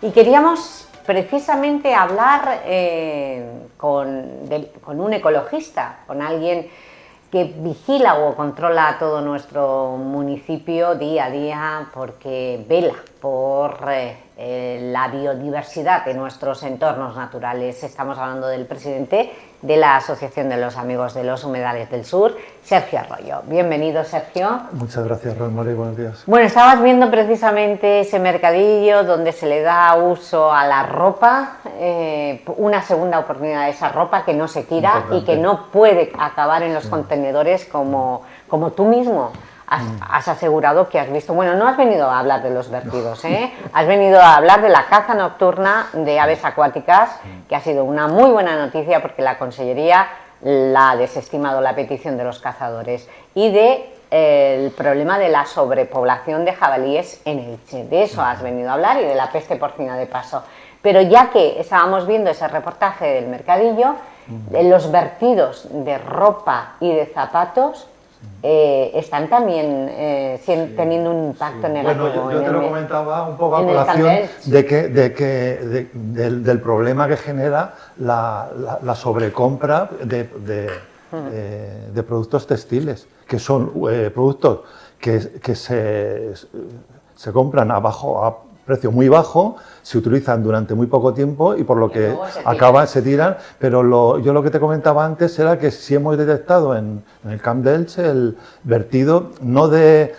Y queríamos precisamente hablar con un ecologista, con alguien que vigila o controla todo nuestro municipio día a día porque vela por la biodiversidad de nuestros entornos naturales. Estamos hablando del presidente de la Asociación de los Amigos de los Humedales del Sur, Sergio Arroyo. Bienvenido, Sergio. Muchas gracias, Rosemary, buenos días. Bueno, estabas viendo precisamente ese mercadillo donde se le da uso a la ropa, una segunda oportunidad a esa ropa que no se tira. Importante. Y que no puede acabar en los contenedores como tú mismo has asegurado que has visto. Bueno, no has venido a hablar de los vertidos, has venido a hablar de la caza nocturna de aves acuáticas, que ha sido una muy buena noticia porque la Consellería la ha desestimado la petición de los cazadores, y de el problema de la sobrepoblación de jabalíes en Elche. De eso has venido a hablar, y de la peste porcina de paso. Pero ya que estábamos viendo ese reportaje del mercadillo, los vertidos de ropa y de zapatos están también teniendo un impacto negativo. Bueno, yo te lo comentaba un poco a colación del problema que genera la sobrecompra de productos textiles, que son productos que se compran a precio muy bajo, se utilizan durante muy poco tiempo y por lo que se tiran, pero yo lo que te comentaba antes era que sí hemos detectado en el Camp de Elche el vertido, no de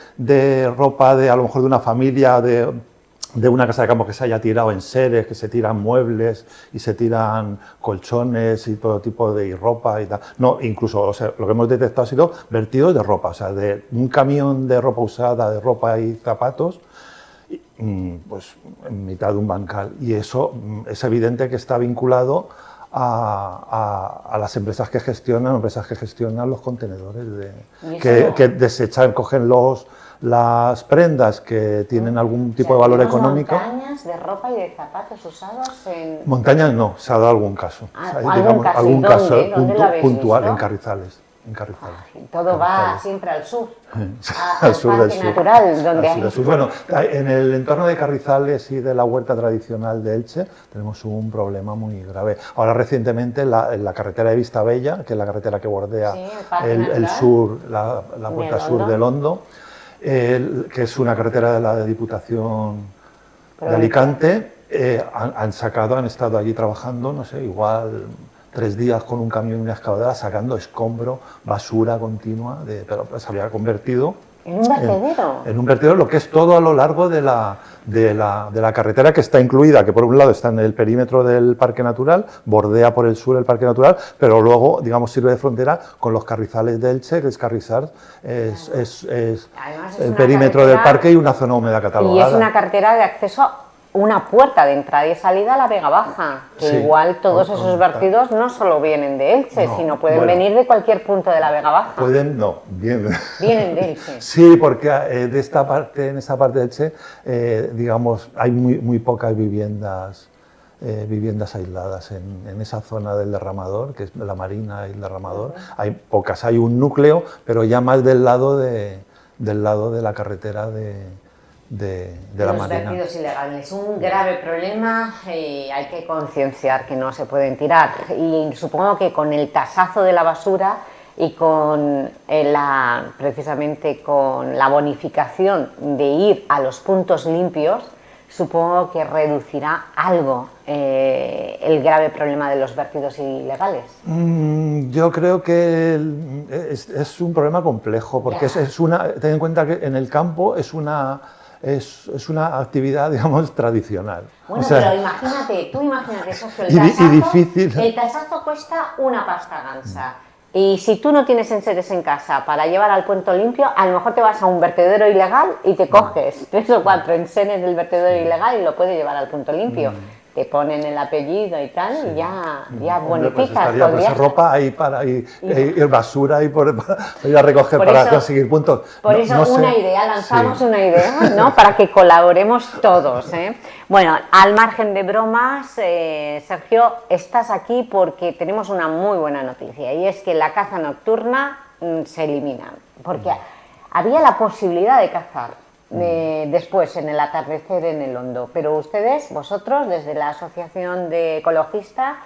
ropa a lo mejor de una familia, de una casa de campo que se haya tirado en seres, que se tiran muebles y se tiran colchones y todo tipo de ropa y tal. No, incluso, o sea, lo que hemos detectado ha sido vertidos de ropa, o sea, de un camión de ropa usada, de ropa y zapatos, pues en mitad de un bancal, y eso es evidente que está vinculado a las empresas que gestionan los contenedores, que desechan, cogen las prendas que tienen algún tipo de valor económico. ¿Montañas de ropa y de zapatos usados en...? Montañas no, se ha dado algún caso. ¿Algún caso puntual en Carrizales. Todo va siempre al sur, al sur del sur. Natural, donde hay... Bueno, en el entorno de Carrizales y de la huerta tradicional de Elche tenemos un problema muy grave. Ahora recientemente en la carretera de Vistabella, que es la carretera que bordea el sur, la puerta sur del Hondo, que es una carretera de la Diputación de Alicante, han estado allí trabajando, no sé, igual 3 días con un camión y una excavadora sacando escombro, basura continua, pero se había convertido ¿en un vertedero? En un vertedero, lo que es todo a lo largo de la carretera, que está incluida, que por un lado está en el perímetro del Parque Natural, bordea por el sur el Parque Natural, pero luego, digamos, sirve de frontera con los Carrizales de Elche, que es Carrizals, es el perímetro del parque y una zona húmeda catalogada. Y es una carretera de acceso, una puerta de entrada y salida a la Vega Baja, que sí, igual todos esos vertidos no solo vienen de Elche, sino pueden venir de cualquier punto de la Vega Baja. Vienen de Elche. Sí, porque en esta parte de Elche, digamos, hay muy pocas viviendas aisladas en esa zona del derramador, que es la Marina y el derramador. Hay pocas, hay un núcleo, pero ya más del lado de la carretera de la Marina. Los vertidos ilegales, un grave problema, hay que concienciar que no se pueden tirar, y supongo que con el tasazo de la basura y con precisamente con la bonificación de ir a los puntos limpios, supongo que reducirá algo el grave problema de los vertidos ilegales. Yo creo que es un problema complejo, porque ten en cuenta que en el campo es una actividad, digamos, tradicional. Bueno, pero imagínate, Sergio, el tasazo cuesta una pasta gansa. Y si tú no tienes enseres en casa para llevar al punto limpio, a lo mejor te vas a un vertedero ilegal y te coges 3 o 4 enseres del vertedero ilegal y lo puedes llevar al punto limpio. Te ponen el apellido y tal, y ya bonificas. Pues estaría ropa ahí para ir basura ahí para ir a recoger para conseguir puntos. Por eso lanzamos una idea, ¿no? Para que colaboremos todos, Bueno, al margen de bromas, Sergio, estás aquí porque tenemos una muy buena noticia, y es que la caza nocturna se elimina, porque había la posibilidad de cazar después en el atardecer en el Hondo. Pero ustedes, vosotros, desde la Asociación de Ecologistas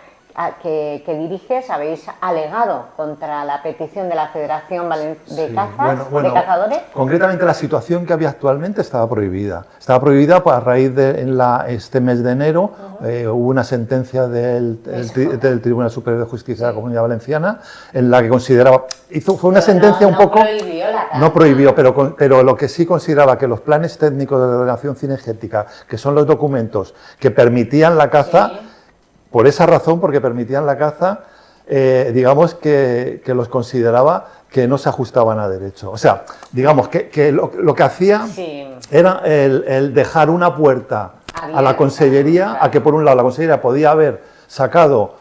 que diriges, habéis alegado contra la petición de la Federación de Cazadores. Concretamente la situación que había actualmente estaba prohibida. Estaba prohibida a raíz de este mes de enero hubo una sentencia del Tribunal Superior de Justicia de la Comunidad Valenciana en la que consideraba, fue una sentencia un poco... No prohibió, pero lo que sí consideraba que los planes técnicos de ordenación cinegética, que son los documentos que permitían la caza, por esa razón, porque permitían la caza, digamos que los consideraba que no se ajustaban a derecho. O sea, digamos que lo que hacía era el dejar una puerta a la Consellería, a que por un lado la Consellería podía haber sacado,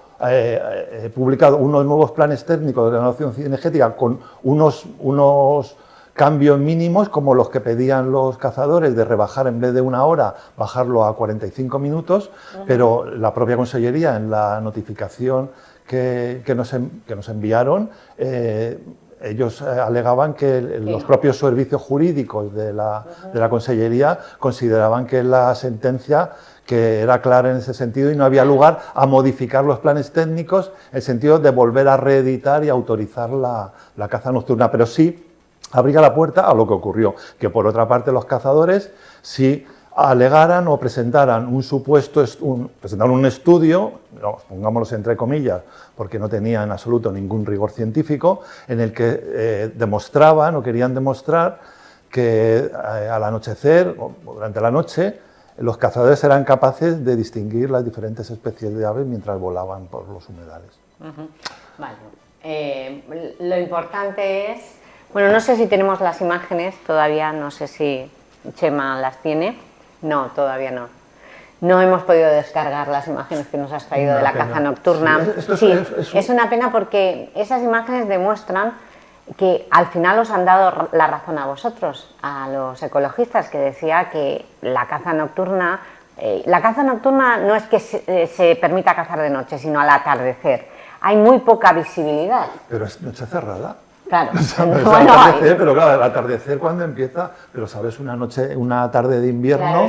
publicado unos nuevos planes técnicos de ordenación cinegética con unos cambios mínimos como los que pedían los cazadores de rebajar en vez de 1 hora, bajarlo a 45 minutos, pero la propia Consellería en la notificación que nos enviaron, ellos alegaban que los propios servicios jurídicos de la Consellería consideraban que la sentencia que era clara en ese sentido y no había lugar a modificar los planes técnicos en el sentido de volver a reeditar y autorizar la caza nocturna, pero sí abría la puerta a lo que ocurrió, que por otra parte los cazadores sí alegaran o presentaran presentaron un estudio, pongámoslo entre comillas, porque no tenía en absoluto ningún rigor científico, en el que demostraban o querían demostrar que al anochecer o durante la noche los cazadores eran capaces de distinguir las diferentes especies de aves mientras volaban por los humedales. Vale. Lo importante es... Bueno, no sé si tenemos las imágenes todavía, no sé si Chema las tiene. No, todavía no. No hemos podido descargar las imágenes que nos has traído de la caza nocturna. Es una pena porque esas imágenes demuestran que al final os han dado la razón a vosotros, a los ecologistas, que decía que la caza nocturna no es que se permita cazar de noche, sino al atardecer. Hay muy poca visibilidad. Pero es noche cerrada. Claro. Pero claro, el atardecer cuando empieza, pero sabes, una tarde de invierno, claro,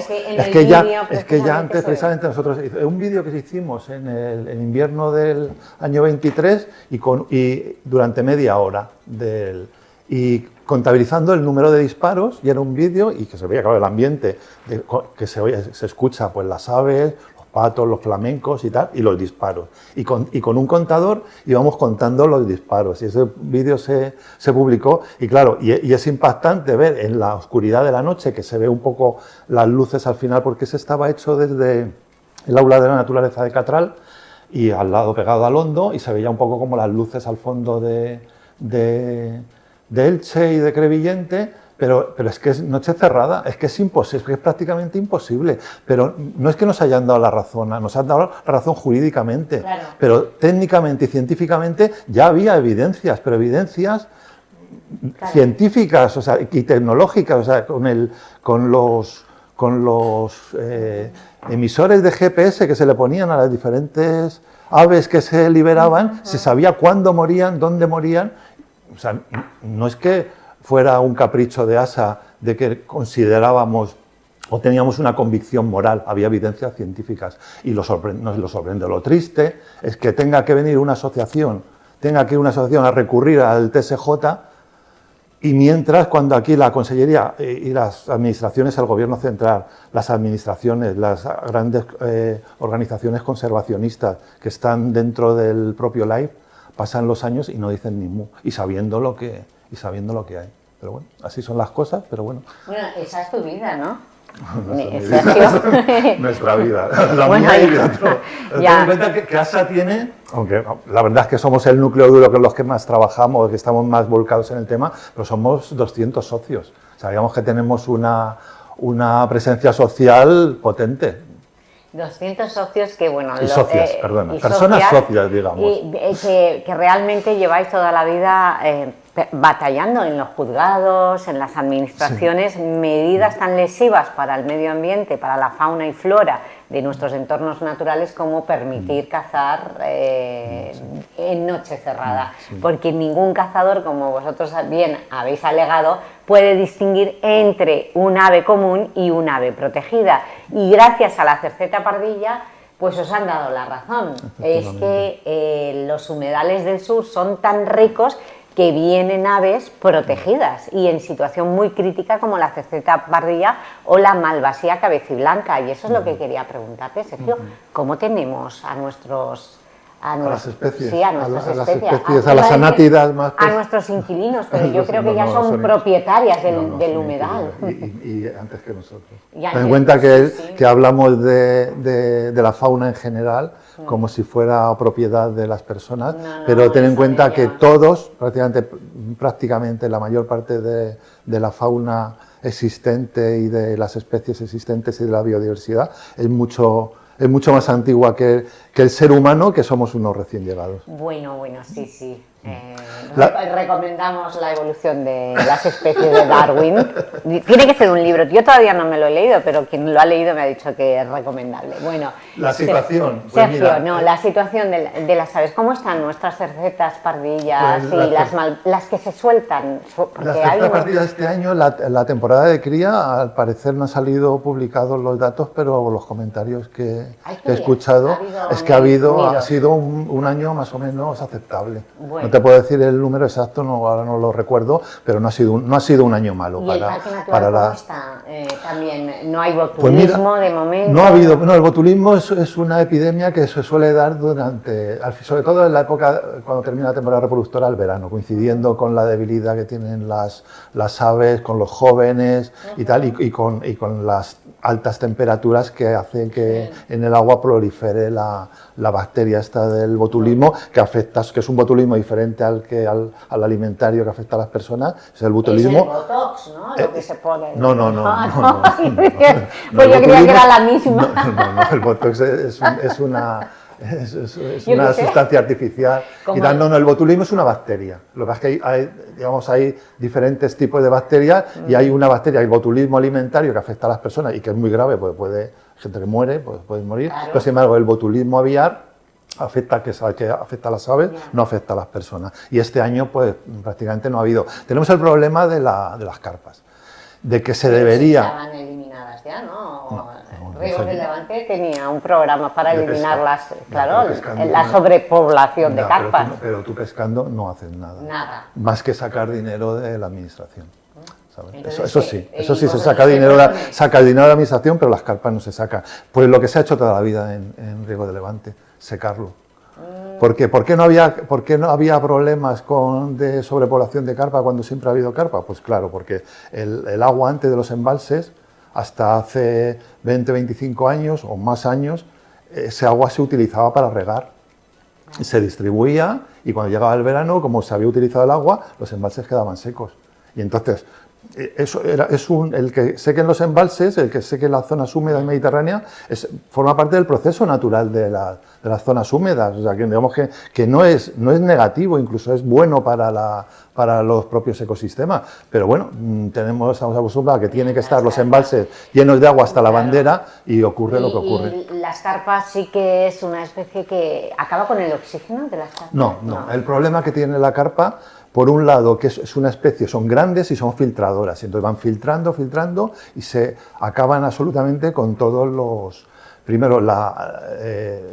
es que ya antes precisamente nosotros, un vídeo que hicimos en el invierno del año 23 y durante media hora y contabilizando el número de disparos, y era un vídeo y que se veía, claro, el ambiente, que se escucha pues las aves, patos, los flamencos y tal, y los disparos. Y con un contador íbamos contando los disparos. Y ese vídeo se publicó. Y claro, y es impactante ver en la oscuridad de la noche, que se ve un poco las luces al final, porque ese estaba hecho desde el Aula de la Naturaleza de Catral, y al lado pegado al Hondo, y se veía un poco como las luces al fondo de Elche y de Crevillente. Pero es que es noche cerrada, es que es imposible, es que es prácticamente imposible. Pero no es que nos hayan dado la razón, nos han dado la razón jurídicamente, claro. Pero técnicamente y científicamente ya había evidencias, pero evidencias científicas, o sea, y tecnológicas, o sea, con los emisores de GPS que se le ponían a las diferentes aves que se liberaban, se sabía cuándo morían, dónde morían. O sea, no es que fuera un capricho de ASA de que considerábamos o teníamos una convicción moral, había evidencias científicas. Y nos lo sorprende. Lo triste es que tenga que venir una asociación a recurrir al TSJ, y mientras, cuando aquí la Consellería y las administraciones, el Gobierno central, las administraciones, las grandes organizaciones conservacionistas que están dentro del propio LIFE, pasan los años y no dicen ni mu, y sabiendo lo que hay. Pero bueno, así son las cosas, pero bueno. Bueno, esa es tu vida, ¿no? Nuestra vida, la mía y la otra. Ten en cuenta que ASA tiene, aunque la verdad es que somos el núcleo duro, que es los que más trabajamos, que estamos más volcados en el tema, pero somos 200 socios. O sea, digamos que tenemos una presencia social potente. 200 socios que, bueno... Personas socias, digamos. Que realmente lleváis toda la vida batallando en los juzgados, en las administraciones, medidas tan lesivas para el medio ambiente, para la fauna y flora de nuestros entornos naturales, como permitir cazar en noche cerrada, porque ningún cazador, como vosotros bien habéis alegado, puede distinguir entre un ave común y un ave protegida, y gracias a la cerceta pardilla pues os han dado la razón. Es que los humedales del sur son tan ricos que vienen aves protegidas y en situación muy crítica, como la cerceta pardilla o la malvasía cabeciblanca. Y eso es lo que quería preguntarte, Sergio. ¿Cómo tenemos a nuestros... a las especies, sí, a nuestras especies, a las anátidas más... A nuestros inquilinos, pero yo creo que ya son propietarias del humedal. Y antes que nosotros. Ten en cuenta que hablamos de la fauna en general, como si fuera propiedad de las personas, pero ten en cuenta que todos, prácticamente la mayor parte de la fauna existente y de las especies existentes y de la biodiversidad es mucho más antigua que el ser humano, que somos unos recién llegados. Bueno, sí. Recomendamos La evolución de las especies de Darwin. Tiene que ser un libro. Yo todavía no me lo he leído, pero quien lo ha leído me ha dicho que es recomendable. Bueno, la situación. Sergio, la situación de las aves. ¿Cómo están nuestras cercetas pardillas las que se sueltan? Las cercetas pardillas este año, la temporada de cría, al parecer no han salido publicados los datos, pero los comentarios que he escuchado es que ha sido un año más o menos aceptable. Bueno. No te puedo decir el número exacto, ahora no lo recuerdo, pero no ha sido un año malo. ¿Y el Parque Natural cómo está? También no hay botulismo, pues mira, de momento. No, el botulismo es una epidemia que se suele dar sobre todo en la época cuando termina la temporada reproductora, el verano, coincidiendo con la debilidad que tienen las aves, con los jóvenes y tal, y con las altas temperaturas que hacen que en el agua prolifere la bacteria esta del botulismo, que es un botulismo diferente al alimentario que afecta a las personas. Es el botulismo. Es el botox, ¿no? Lo que se pone. No. Pues yo creía que era la misma. No, el botox es una sustancia artificial. El botulismo es una bacteria. Lo que pasa es que hay diferentes tipos de bacterias y hay una bacteria, el botulismo alimentario, que afecta a las personas y que es muy grave, porque gente que muere, puede morir. Claro. Pero sin embargo, el botulismo aviar afecta a las aves, no afecta a las personas. Y este año pues prácticamente no ha habido. Tenemos el problema de las carpas, de que se debería... Estaban eliminadas ya, ¿no? Ríos del Levante tenía un programa para eliminarlas, claro, la sobrepoblación de carpas. Pero tú pescando no haces nada. Más que sacar dinero de la administración. Eso sí, se saca dinero de la administración, pero las carpas no se sacan. Pues lo que se ha hecho toda la vida en Riego del Levante, secarlo. ¿Por qué? ¿Por qué no había problemas de sobrepoblación de carpa cuando siempre ha habido carpa? Pues claro, porque el agua antes de los embalses, hasta hace 20, 25 años o más años, ese agua se utilizaba para regar. Se distribuía y cuando llegaba el verano, como se había utilizado el agua, los embalses quedaban secos. Y entonces, el que sequen los embalses, el que sequen las zonas húmedas mediterráneas, forma parte del proceso natural de las zonas húmedas. O sea, que digamos que no es negativo, incluso es bueno para los propios ecosistemas. Pero bueno, estamos acostumbrados a que tienen que estar los embalses llenos de agua hasta la bandera y ocurre lo que ocurre. ¿Y las carpas sí que es una especie que acaba con el oxígeno de las carpas? No. El problema que tiene la carpa, por un lado, que es una especie, son grandes y son filtradoras, y entonces van filtrando y se acaban absolutamente con todos los... Primero,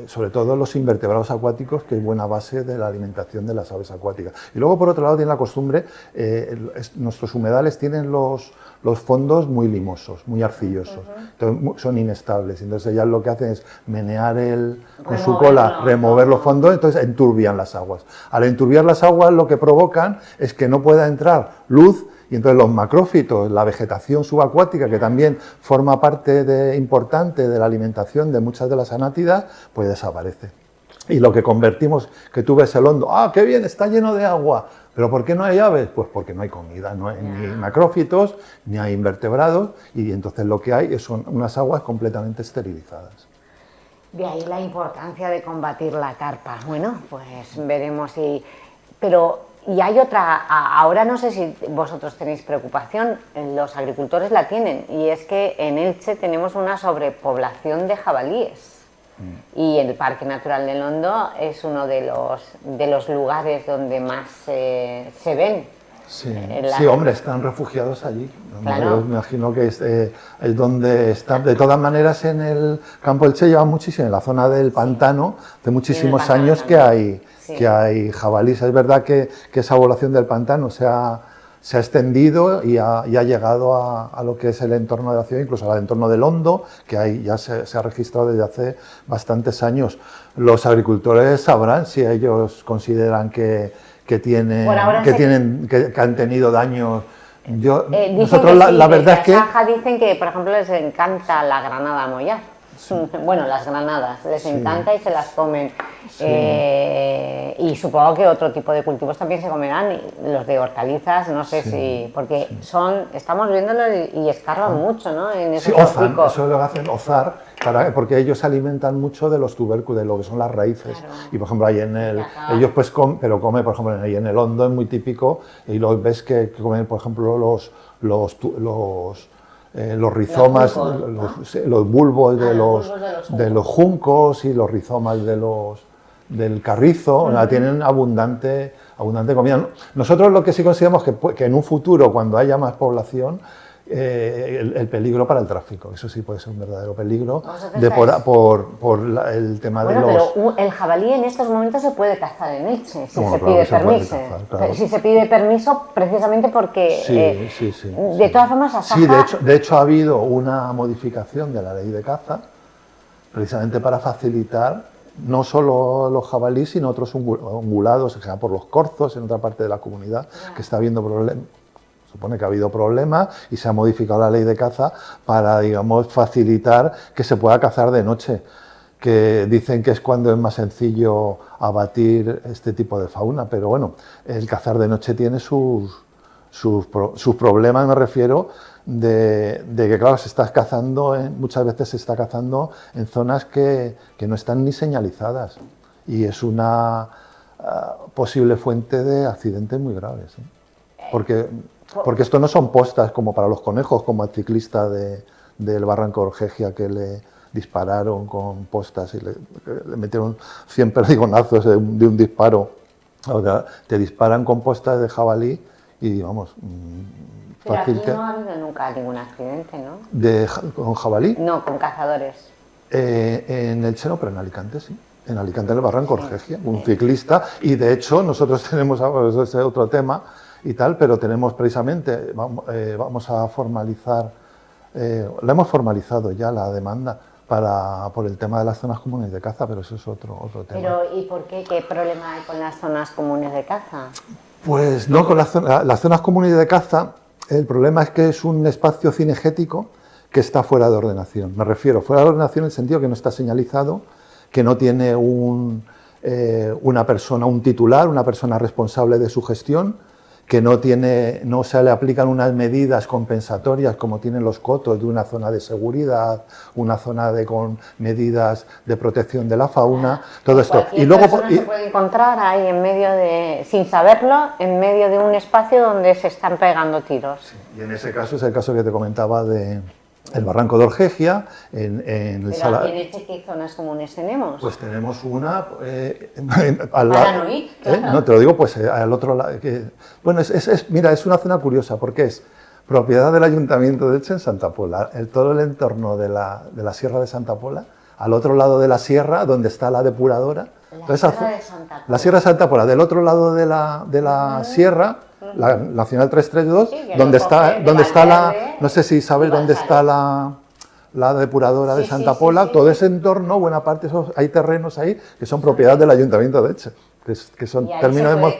sobre todo los invertebrados acuáticos, que es buena base de la alimentación de las aves acuáticas. Y luego, por otro lado, tiene la costumbre, nuestros humedales tienen los fondos muy limosos, muy arcillosos, entonces son inestables. Entonces ellas lo que hacen es menear con su cola, remover los fondos, entonces enturbian las aguas. Al enturbiar las aguas, lo que provocan es que no pueda entrar luz. Y entonces los macrófitos, la vegetación subacuática, que también forma parte importante de la alimentación de muchas de las anátidas, pues desaparece. Y lo que convertimos, que tú ves el hondo, ¡qué bien, está lleno de agua! ¿Pero por qué no hay aves? Pues porque no hay comida, no hay ni macrófitos, ni hay invertebrados, y entonces lo que hay son unas aguas completamente esterilizadas. De ahí la importancia de combatir la carpa. Bueno, pues veremos si... Pero Y hay otra, ahora no sé si vosotros tenéis preocupación, los agricultores la tienen, y es que en Elche tenemos una sobrepoblación de jabalíes. Y el Parque Natural del Hondo es uno de los lugares donde más se ven. Sí, sí, hombre, están refugiados allí. Claro. Yo me imagino que es donde están. De todas maneras, en el campo del Che lleva muchísimo, en la zona del pantano, hace muchísimos años que hay jabalíes. Es verdad que esa población del pantano se ha extendido y ha llegado a lo que es el entorno de la ciudad, incluso al entorno del Hondo, que ahí ya se ha registrado desde hace bastantes años. Los agricultores sabrán si ellos consideran que han tenido daños. Nosotros la verdad es que dicen que, por ejemplo, les encanta la granada mollar. Sí. Bueno, las granadas les encanta y se las comen. Sí. Y supongo que otro tipo de cultivos también se comerán, los de hortalizas, no sé si, porque estamos viéndolo y escarban mucho, ¿no? En esos ozan, eso lo hacen ozar, porque ellos se alimentan mucho de los tubérculos, de lo que son las raíces. Claro. Y por ejemplo, ahí ellos pues comen, por ejemplo, ahí en el Hondo es muy típico, y lo ves que comen, por ejemplo, los rizomas, los bulbos de los juncos y los rizomas del carrizo, la tienen abundante comida. Nosotros lo que sí consideramos que en un futuro, cuando haya más población, el peligro para el tráfico, eso sí puede ser un verdadero peligro por el tema de los... Pero el jabalí en estos momentos se puede cazar en Elche, si se pide permiso. Claro. Si se pide permiso, precisamente porque... Sí. De todas formas, Asaja... Sí, de hecho ha habido una modificación de la ley de caza, precisamente para facilitar no solo los jabalíes, sino otros ungulados, o sea, por los corzos en otra parte de la comunidad, que está habiendo problemas. Supone que ha habido problemas y se ha modificado la ley de caza para, digamos, facilitar que se pueda cazar de noche, que dicen que es cuando es más sencillo abatir este tipo de fauna, pero bueno, el cazar de noche tiene sus problemas, me refiero, de que, claro, muchas veces se está cazando en zonas que no están ni señalizadas y es una posible fuente de accidentes muy graves, ¿eh? Porque esto no son postas como para los conejos, como al ciclista del Barranco de Orgegia, que le dispararon con postas y le metieron 100 perdigonazos de un disparo. Ahora te disparan con postas de jabalí y vamos... Pero aquí no ha habido nunca ningún accidente, ¿no? ¿Con jabalí? No, con cazadores. En el Cheno, pero en Alicante sí. En Alicante, en el Barranco de Orgegia, un ciclista. Y de hecho nosotros tenemos, eso es otro tema, y tal, pero tenemos precisamente, vamos a formalizar, la hemos formalizado ya la demanda por el tema de las zonas comunes de caza, pero eso es otro tema. Pero ¿y por qué? ¿Qué problema hay con las zonas comunes de caza? Pues no, con las zonas comunes de caza, el problema es que es un espacio cinegético que está fuera de ordenación. Me refiero, fuera de ordenación en el sentido que no está señalizado, que no tiene una persona, un titular, una persona responsable de su gestión, que no se le aplican unas medidas compensatorias como tienen los cotos de una zona de seguridad, una zona con medidas de protección de la fauna, todo esto. Y luego se puede encontrar ahí en medio sin saberlo, en medio de un espacio donde se están pegando tiros. Sí, y en ese caso es el caso que te comentaba el Barranco de Orgegia, en el Salado. ¿En este qué zonas comunes tenemos? Pues tenemos una... Para no ir, claro. No, te lo digo, pues al otro lado. Bueno, mira, es una zona curiosa, porque es propiedad del Ayuntamiento de Elche en Santa Pola, todo el entorno de la Sierra de Santa Pola, al otro lado de la sierra, donde está la depuradora. La Sierra de Santa Pola, del otro lado de la sierra, la Nacional 332, donde está la... No sé si sabes dónde está la depuradora de Santa Pola, todo ese entorno, buena parte, hay terrenos ahí que son propiedad del Ayuntamiento de Elche, que son términos de...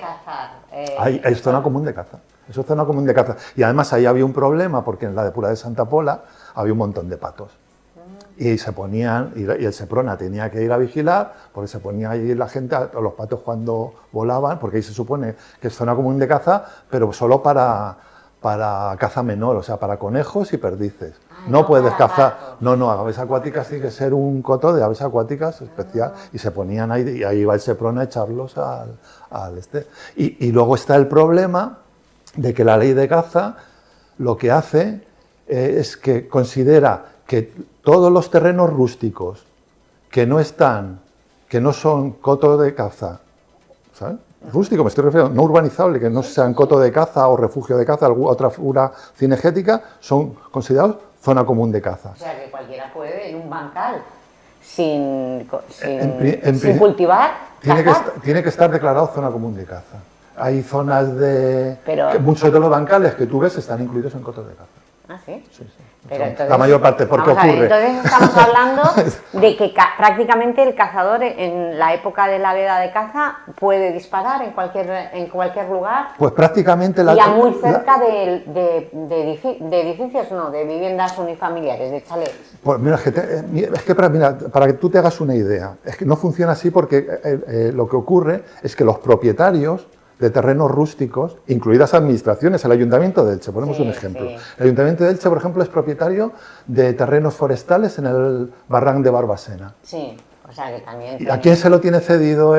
Es zona común de caza, eso es zona común de caza. Y además ahí había un problema, porque en la depuradora de Santa Pola había un montón de patos. Y se ponían, y el Seprona tenía que ir a vigilar, porque se ponía ahí la gente, a los patos cuando volaban, porque ahí se supone que es zona común de caza, pero solo para caza menor, o sea, para conejos y perdices. no puedes cazar. No, aves acuáticas tiene que ser un coto de aves acuáticas especial. Y se ponían ahí, y ahí va el Seprona a echarlos al este. Y luego está el problema de que la ley de caza lo que hace es que considera que todos los terrenos rústicos que no son coto de caza, ¿sabes? Rústico me estoy refiriendo, no urbanizable, que no sean coto de caza o refugio de caza, alguna otra figura cinegética, son considerados zona común de caza. O sea que cualquiera puede en un bancal, sin cultivar, tiene que estar declarado zona común de caza. Hay zonas muchos de los bancales que tú ves están incluidos en cotos de caza. ¿Ah, sí? Sí. Pero entonces, la mayor parte, ¿por qué ocurre? Entonces estamos hablando de que prácticamente el cazador en la época de la veda de caza puede disparar en cualquier lugar. Pues prácticamente ya muy cerca de edificios, no, de viviendas unifamiliares, de chalets. Pues mira, para que tú te hagas una idea, es que no funciona así porque lo que ocurre es que los propietarios de terrenos rústicos, incluidas administraciones, el Ayuntamiento de Elche, ponemos un ejemplo. Sí. El Ayuntamiento de Elche, por ejemplo, es propietario de terrenos forestales en el Barranc de Barbasena. Sí, o sea que también... ¿Y a quién se lo tiene cedido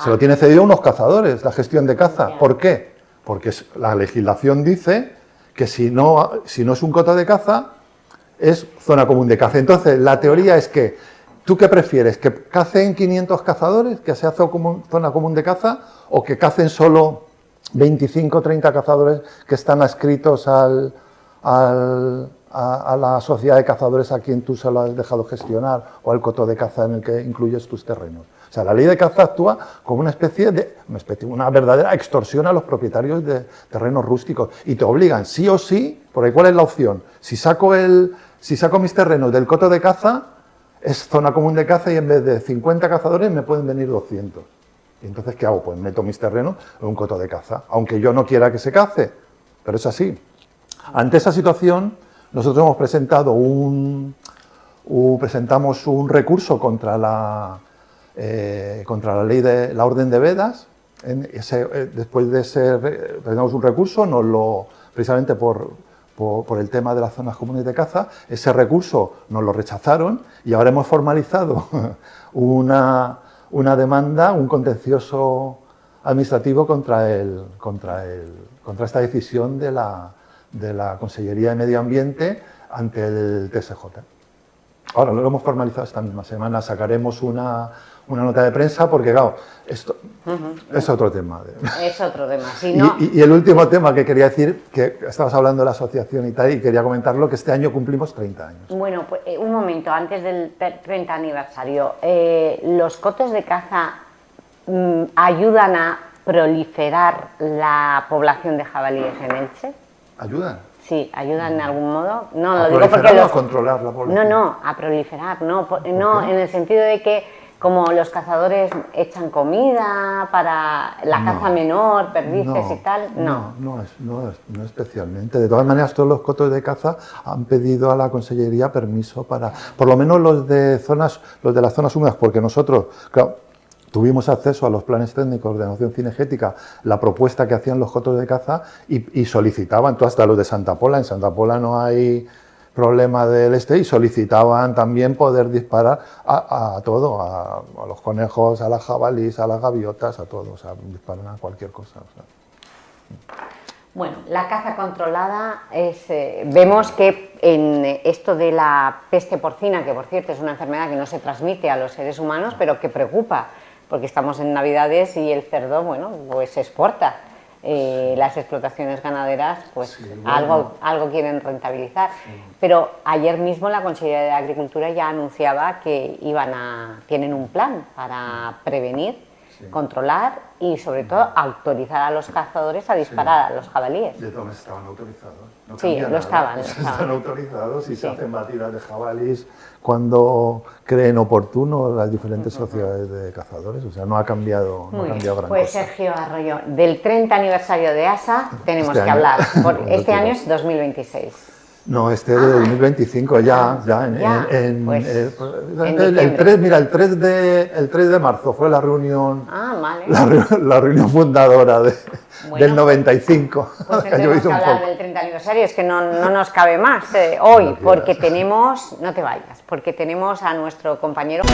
Se lo tiene cedido a unos cazadores, la gestión de caza. Yeah. ¿Por qué? Porque la legislación dice que si no es un coto de caza, es zona común de caza. Entonces, la teoría es que, ¿tú qué prefieres? ¿Que cacen 500 cazadores, que sea zona común de caza, o que cacen solo 25 o 30 cazadores que están adscritos a la sociedad de cazadores a quien tú se lo has dejado gestionar, o al coto de caza en el que incluyes tus terrenos? O sea, la ley de caza actúa como una verdadera extorsión a los propietarios de terrenos rústicos y te obligan sí o sí, porque ¿cuál es la opción? Si saco mis terrenos del coto de caza, es zona común de caza y en vez de 50 cazadores me pueden venir 200. ¿Y entonces qué hago? Pues meto mis terrenos en un coto de caza, aunque yo no quiera que se cace, pero es así. Ante esa situación, nosotros hemos presentamos un recurso contra la ley de la Orden de Vedas. Después de presentamos un recurso, precisamente por el tema de las zonas comunes de caza, ese recurso nos lo rechazaron y ahora hemos formalizado una demanda, un contencioso administrativo contra esta decisión de la Consellería de Medio Ambiente ante el TSJ. Ahora lo hemos formalizado esta misma semana, sacaremos una nota de prensa porque, claro, esto es otro tema. Es otro tema, si no... Y el último tema que quería decir, que estabas hablando de la asociación y tal, y quería comentarlo, que este año cumplimos 30 años. Bueno, pues un momento, antes del 30 aniversario, ¿los cotos de caza ayudan a proliferar la población de jabalíes en Elche? ¿Ayudan? Sí, ayudan en algún modo. No, lo digo porque a controlar la población. No, a proliferar, no en el sentido de que como los cazadores echan comida para la caza menor, perdices y tal, no. No especialmente. De todas maneras, todos los cotos de caza han pedido a la Consellería permiso para, por lo menos los de las zonas húmedas, porque nosotros, claro, tuvimos acceso a los planes técnicos de ordenación cinegética, la propuesta que hacían los cotos de caza y solicitaban, tú hasta los de Santa Pola, en Santa Pola no hay problema del y solicitaban también poder disparar a todo, a los conejos, a las jabalíes, a las gaviotas, a todo, o sea, disparan a cualquier cosa. O sea. Bueno, la caza controlada vemos que en esto de la peste porcina, que por cierto es una enfermedad que no se transmite a los seres humanos, pero que preocupa, porque estamos en Navidades y el cerdo, bueno, pues se exporta. Las explotaciones ganaderas, pues sí, bueno, algo quieren rentabilizar. Sí. Pero ayer mismo la Consellería de Agricultura ya anunciaba que tienen un plan para prevenir, sí, controlar y sobre todo autorizar a los cazadores a disparar a los jabalíes. De todos estaban autorizados. No sí, lo estaban. Están autorizados y se hacen batidas de jabalíes cuando creen oportuno las diferentes sociedades de cazadores. O sea, no ha cambiado gran cosa. Pues Sergio Arroyo, del 30 aniversario de ASA tenemos que hablar. Este año es 2026. No, este es de 2025 ya, pues, el 3, mira, el 3 de marzo fue la reunión, vale. la reunión fundadora del 95. Pues tenemos que hablar del 30 aniversario, es que no nos cabe más hoy, porque tenemos, no te vayas, porque tenemos a nuestro compañero...